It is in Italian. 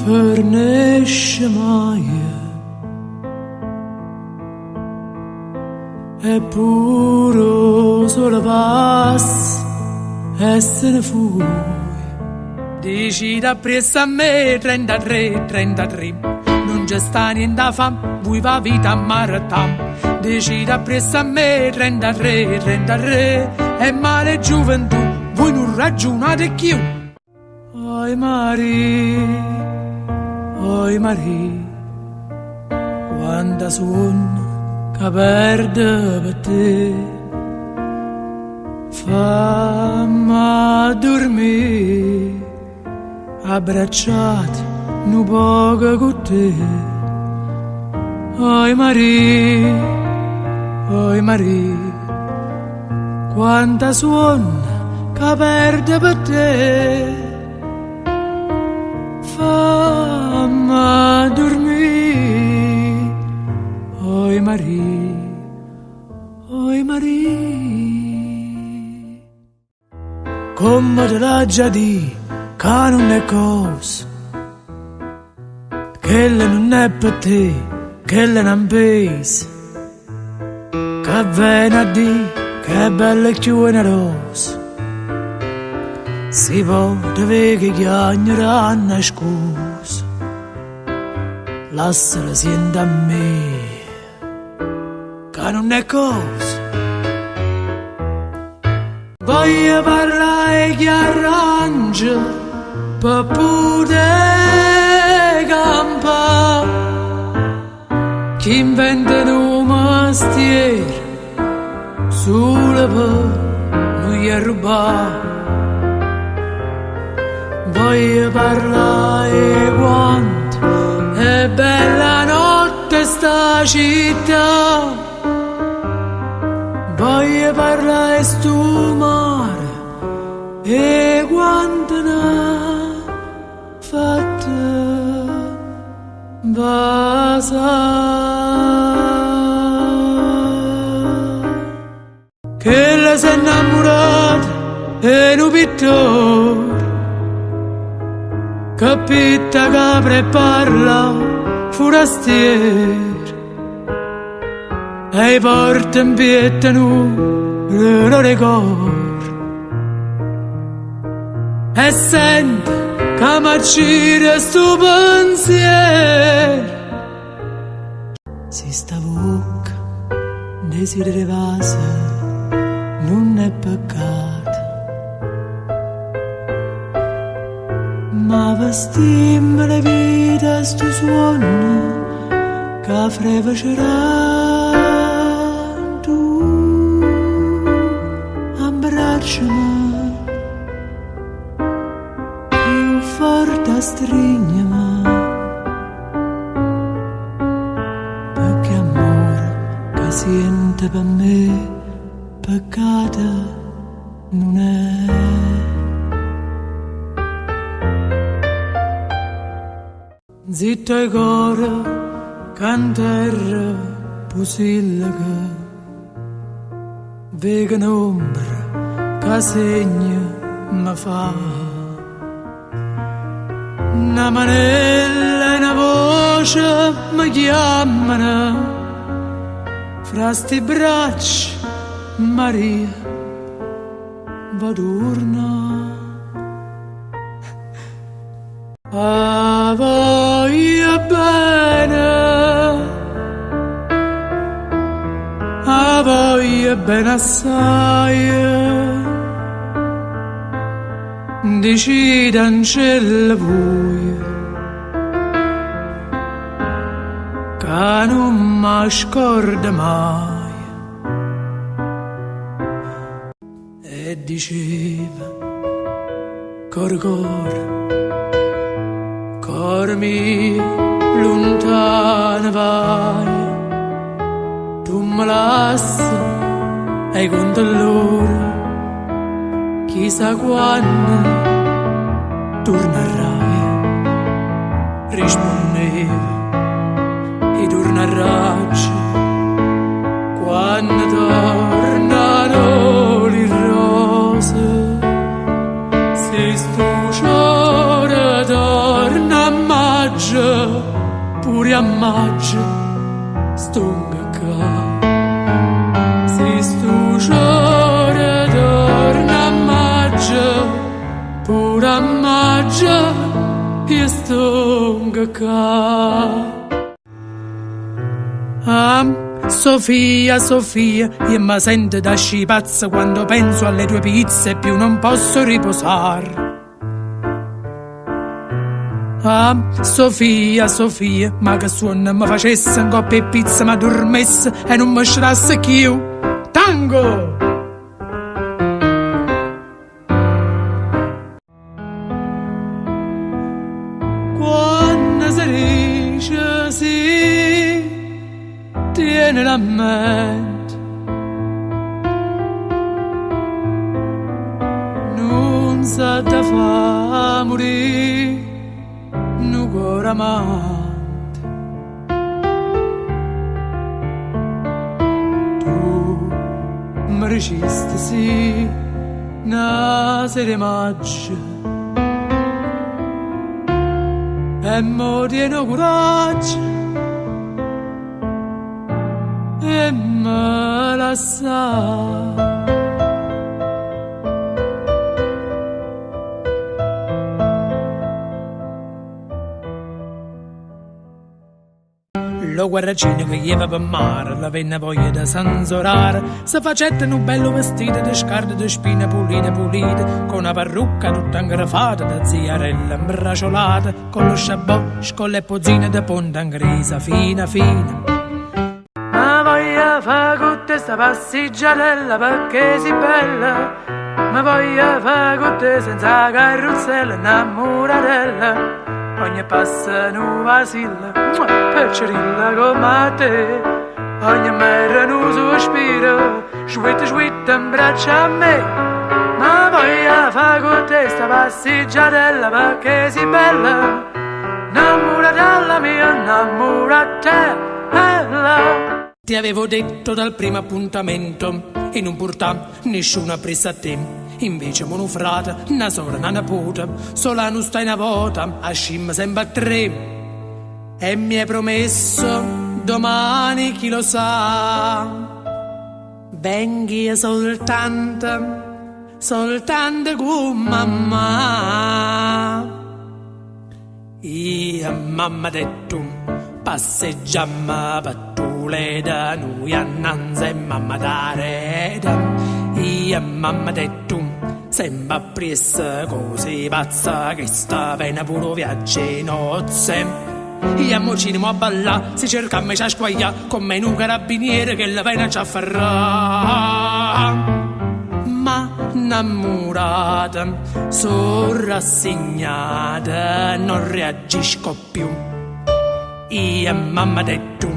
fornisce mai, eppure solo passa e se ne fu. Dici da presso a me 33, 33, non c'è sta niente da fam, vuoi va vita a maratam. Dici da presso a me 33, 33, è male gioventù, voi non ragionate più. Oi Maria, quanta sonno che perde per te, fammi dormire abbracciati un poco con te. Oi Maria, quanta sonno che perde per te, fammi dormire. Oi Maria, come te l'ha già detto, che non è cosa, che non è per te, che non pesa, che viene a dire che è bella e più una rosa. Si può avere che chiagneranno scusa, lasciala sente a me, che non è cosa. Voglio parlare che arrangia per poter campare, chi inventa un mestiere solo per non gli rubare. Voglio parlare quanto è bella notte sta città, voglio parlare stu mare e quanto n'ha fatta basare. Che la si è innamorata e un pittore, capita capra e parla forastiero, e porta in pietta non ricordo, e sente che m'accira sto pensiero. Si sta bocca desideri vasa non è peccato, ma vestimmo le vita sto suono che frevacerà. Tu abbracciami più forte, strignami, perché amore che sente per me peccato non è. Zitto e coro, canterra, pusillaga, vega un'ombra che segna mi fa. Una manella e una voce mi chiamano, fra sti bracci Maria vadurna. A voglio bene, a voglio bene assai, decida in cielo voi, che non mi scorda mai. E diceva, cor mio, lontano vai, tu mi lasci e conto l'ora, chissà quando tornerai. Rispondeva e tornerai quando tornano le rose, se sto giorno torna mai. pure a maggio stonga qua. Se stu giorno torna a maggio, pure a maggio io stonga qua. Sofia, Sofia, io mi sento da scipazza quando penso alle tue pizze e più non posso riposare. Sofia, Sofia, ma che suono mi facesse un coppia e pizza ma dormesse e non mi scirasse più. Tango! Quando si dice sì, tiene la mente, non sa da fa morire, nu cuore amante. Tu mi dicesti sì, una sera maggio, e mo tieno coraggio e me la sa. Lo guarracino che gli va per mare, la venne voglia da sanzorare, se facette un bello vestito di scarpe di spine pulite pulite, con una parrucca tutta ingrafata da ziarella imbraciolata, con lo sciabò, con le pozzine da ponta in grisa fina fina. Ma voglio fa con te sta passeggiatella perché si bella, ma voglio fa con te senza carrozzella innamoratella. Ogni passo nu vasilla, percerilla come te. Ogni mera nu sospiro, switta in braccia a me. Ma voglio fa con te sta passeggiatella perché sei bella. Innamoratella mia, innamoratella. Ti avevo detto dal primo appuntamento e non portà nessuna presa a te. Invece mo' frata, una sorella, una nipote, sola non stai una volta, a scimma sempre a tre. E mi hai promesso domani, chi lo sa, venghi soltanto con mamma. Io mamma detto, passeggiamma per Tuleda, noi annanza e mamma d'areta. Io mamma detto, sembra pressa così pazza che sta bene pure viaggio e nozze. Io mo cinema a ballà, si cerca a me a squaglià, come in un carabiniere che la pena ci afferrà. Ma innamorata, sono rassegnata, non reagisco più. Io mamma detto,